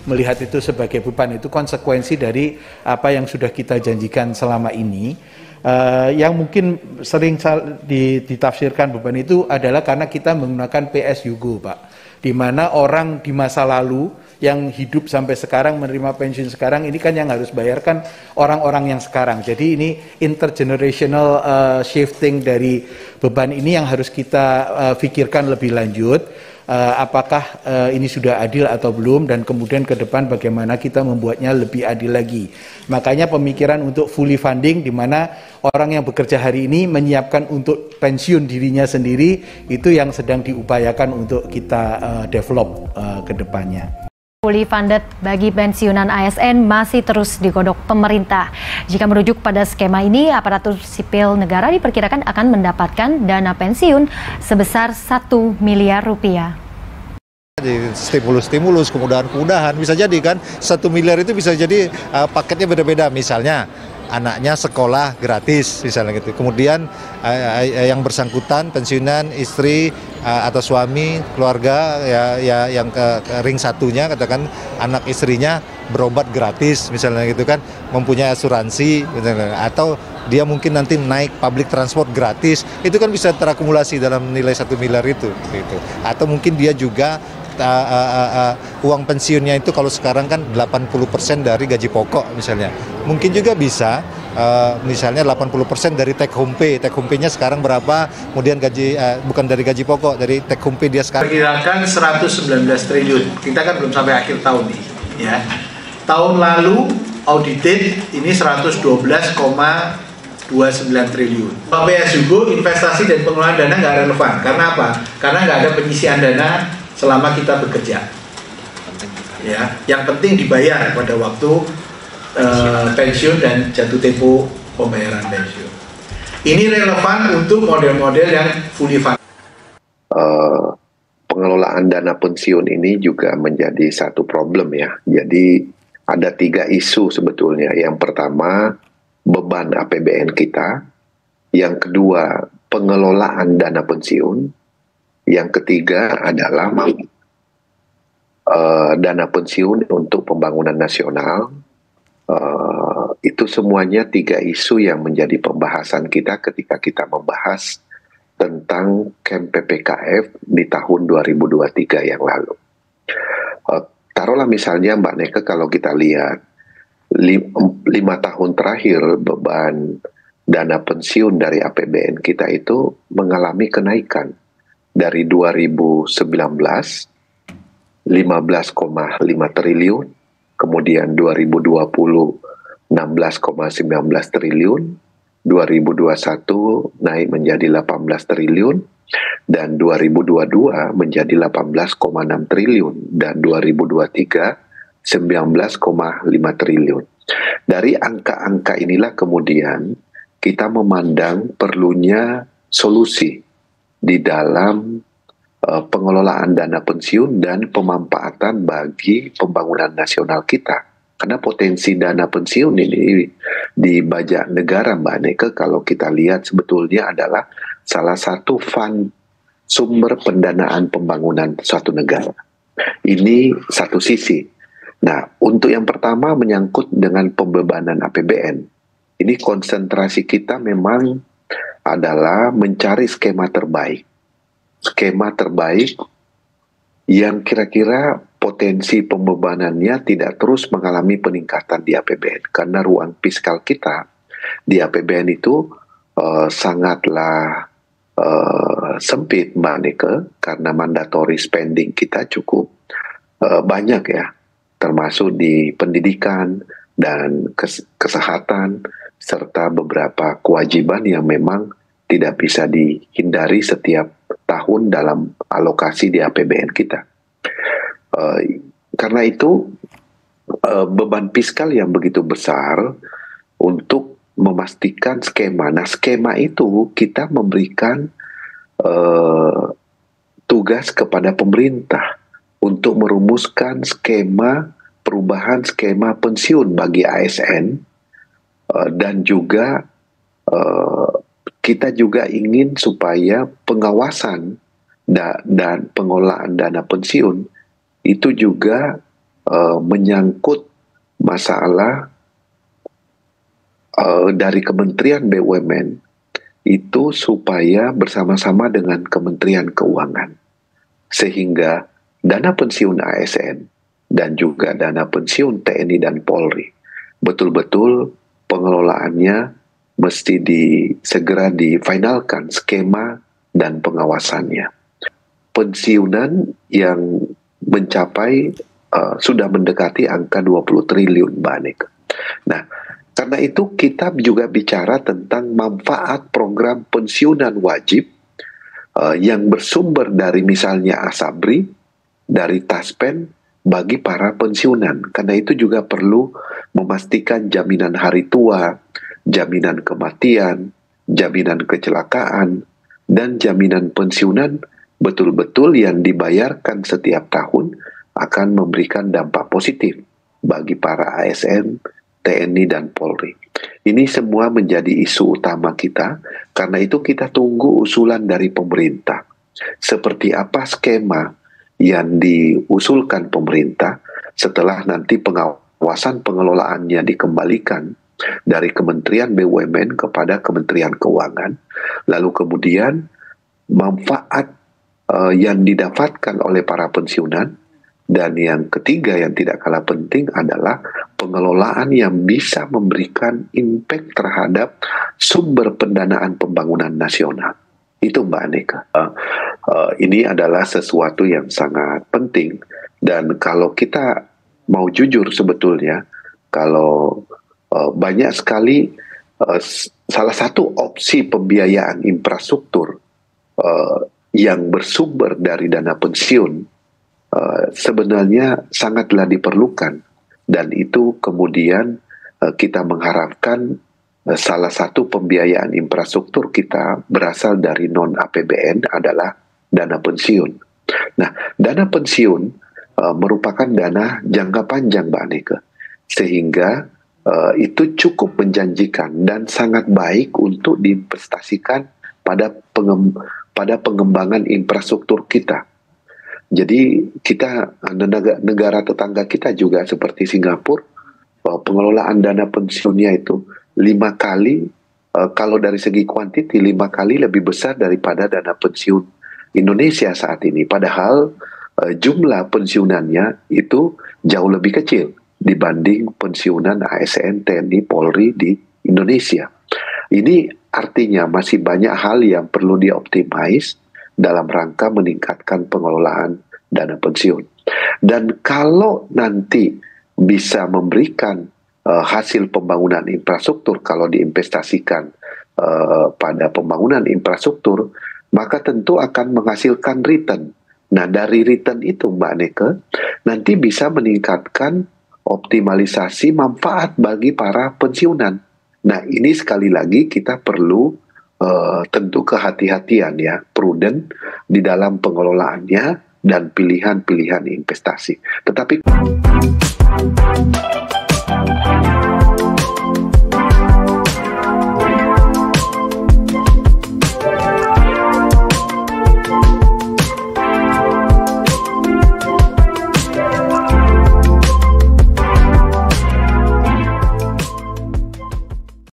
melihat itu sebagai beban. Itu konsekuensi dari apa yang sudah kita janjikan selama ini. Yang mungkin sering ditafsirkan beban itu adalah karena kita menggunakan PSYugo, Pak, di mana orang di masa lalu yang hidup sampai sekarang menerima pensiun sekarang ini kan yang harus bayarkan orang-orang yang sekarang. Jadi ini intergenerational shifting dari beban ini yang harus kita pikirkan lebih lanjut. Apakah ini sudah adil atau belum, dan kemudian ke depan bagaimana kita membuatnya lebih adil lagi. Makanya pemikiran untuk fully funding, di mana orang yang bekerja hari ini menyiapkan untuk pensiun dirinya sendiri, itu yang sedang diupayakan untuk kita develop ke depannya. Fully funded bagi pensiunan ASN masih terus digodok pemerintah. Jika merujuk pada skema ini, aparatur sipil negara diperkirakan akan mendapatkan dana pensiun sebesar 1 miliar rupiah. Stimulus, kemudahan bisa jadi kan 1 miliar itu bisa jadi paketnya beda-beda, misalnya anaknya sekolah gratis misalnya gitu. Kemudian yang bersangkutan pensiunan istri atau suami keluarga ya yang ke ring satunya, katakan anak istrinya berobat gratis misalnya gitu kan, mempunyai asuransi misalnya, atau dia mungkin nanti naik public transport gratis, itu kan bisa terakumulasi dalam nilai 1 miliar itu gitu. Atau mungkin dia juga uang pensiunnya itu kalau sekarang kan 80% dari gaji pokok misalnya, mungkin juga bisa misalnya 80% dari take home pay. Take home pay-nya sekarang berapa, kemudian gaji bukan dari gaji pokok, dari take home pay dia sekarang. Perkirakan 119 triliun. Kita kan belum sampai akhir tahun nih, ya. Tahun lalu audited ini 112,29 triliun. PSYugo investasi dan pengelolaan dana nggak relevan. Karena apa? Karena nggak ada penyisian dana selama kita bekerja. Ya, yang penting dibayar pada waktu pensiun dan jatuh tempo pembayaran pensiun. Ini relevan untuk model-model yang fully funded. Pengelolaan dana pensiun ini juga menjadi satu problem ya. Jadi ada 3 isu sebetulnya. Yang pertama, beban APBN kita. Yang kedua, pengelolaan dana pensiun. Yang ketiga adalah dana pensiun untuk pembangunan nasional. Itu semuanya 3 isu yang menjadi pembahasan kita ketika kita membahas tentang camp PPKF di tahun 2023 yang lalu. Taruhlah misalnya Mbak Neke, kalau kita lihat 5 tahun terakhir beban dana pensiun dari APBN kita itu mengalami kenaikan dari 2019 15,5 triliun, kemudian 2020 16,19 triliun, 2021 naik menjadi 18 triliun, dan 2022 menjadi 18,6 triliun, dan 2023 19,5 triliun. Dari angka-angka inilah kemudian kita memandang perlunya solusi di dalam pengelolaan dana pensiun dan pemanfaatan bagi pembangunan nasional kita. Karena potensi dana pensiun ini di Bajak Negara, Mbak Neke, kalau kita lihat sebetulnya adalah salah satu fund sumber pendanaan pembangunan suatu negara. Ini satu sisi. Nah, untuk yang pertama menyangkut dengan pembebanan APBN. Ini konsentrasi kita memang adalah mencari skema terbaik. Skema terbaik yang kira-kira potensi pembebanannya tidak terus mengalami peningkatan di APBN. Karena ruang fiskal kita di APBN itu sangatlah sempit, Mbak Neke, karena mandatory spending kita cukup banyak ya, termasuk di pendidikan dan kesehatan, serta beberapa kewajiban yang memang tidak bisa dihindari setiap tahun dalam alokasi di APBN kita. Karena itu beban fiskal yang begitu besar untuk memastikan skema. Nah, skema itu kita memberikan tugas kepada pemerintah untuk merumuskan skema perubahan skema pensiun bagi ASN, dan juga kita juga ingin supaya pengawasan dan pengelolaan dana pensiun itu juga menyangkut masalah dari Kementerian BUMN itu supaya bersama-sama dengan Kementerian Keuangan, sehingga dana pensiun ASN dan juga dana pensiun TNI dan Polri betul-betul pengelolaannya mesti segera difinalkan skema dan pengawasannya. Pensiunan yang mencapai sudah mendekati angka 20 triliun, Mbak Aneka. Nah, karena itu kita juga bicara tentang manfaat program pensiunan wajib yang bersumber dari misalnya Asabri, dari Taspen, bagi para pensiunan. Karena itu juga perlu memastikan jaminan hari tua, jaminan kematian, jaminan kecelakaan, dan jaminan pensiunan betul-betul yang dibayarkan setiap tahun akan memberikan dampak positif bagi para ASN, TNI, dan Polri. Ini semua menjadi isu utama kita, karena itu kita tunggu usulan dari pemerintah. Seperti apa skema yang diusulkan pemerintah setelah nanti pengawasan pengelolaannya dikembalikan dari Kementerian BUMN kepada Kementerian Keuangan, lalu kemudian manfaat yang didapatkan oleh para pensiunan, dan yang ketiga yang tidak kalah penting adalah pengelolaan yang bisa memberikan impact terhadap sumber pendanaan pembangunan nasional. Itu Mbak Aneka. Ini adalah sesuatu yang sangat penting, dan kalau kita mau jujur sebetulnya, kalau banyak sekali salah satu opsi pembiayaan infrastruktur yang bersumber dari dana pensiun sebenarnya sangatlah diperlukan, dan itu kemudian kita mengharapkan salah satu pembiayaan infrastruktur kita berasal dari non-APBN adalah dana pensiun. Nah, dana pensiun merupakan dana jangka panjang, Mbak Aneka, sehingga itu cukup menjanjikan dan sangat baik untuk diinvestasikan pada pengembangan infrastruktur kita. Jadi kita, negara tetangga kita juga seperti Singapura, pengelolaan dana pensiunnya itu 5 kali, kalau dari segi kuantiti 5 kali lebih besar daripada dana pensiun Indonesia saat ini. Padahal jumlah pensiunannya itu jauh lebih kecil dibanding pensiunan ASN, TNI, Polri di Indonesia. Ini artinya masih banyak hal yang perlu dioptimize dalam rangka meningkatkan pengelolaan dana pensiun. Dan kalau nanti bisa memberikan hasil pembangunan infrastruktur, kalau diinvestasikan pada pembangunan infrastruktur, maka tentu akan menghasilkan return. Nah, dari return itu, Mbak Aneka, nanti bisa meningkatkan optimalisasi manfaat bagi para pensiunan. Nah, ini sekali lagi kita perlu tentu kehati-hatian ya, prudent di dalam pengelolaannya dan pilihan-pilihan investasi. Tetapi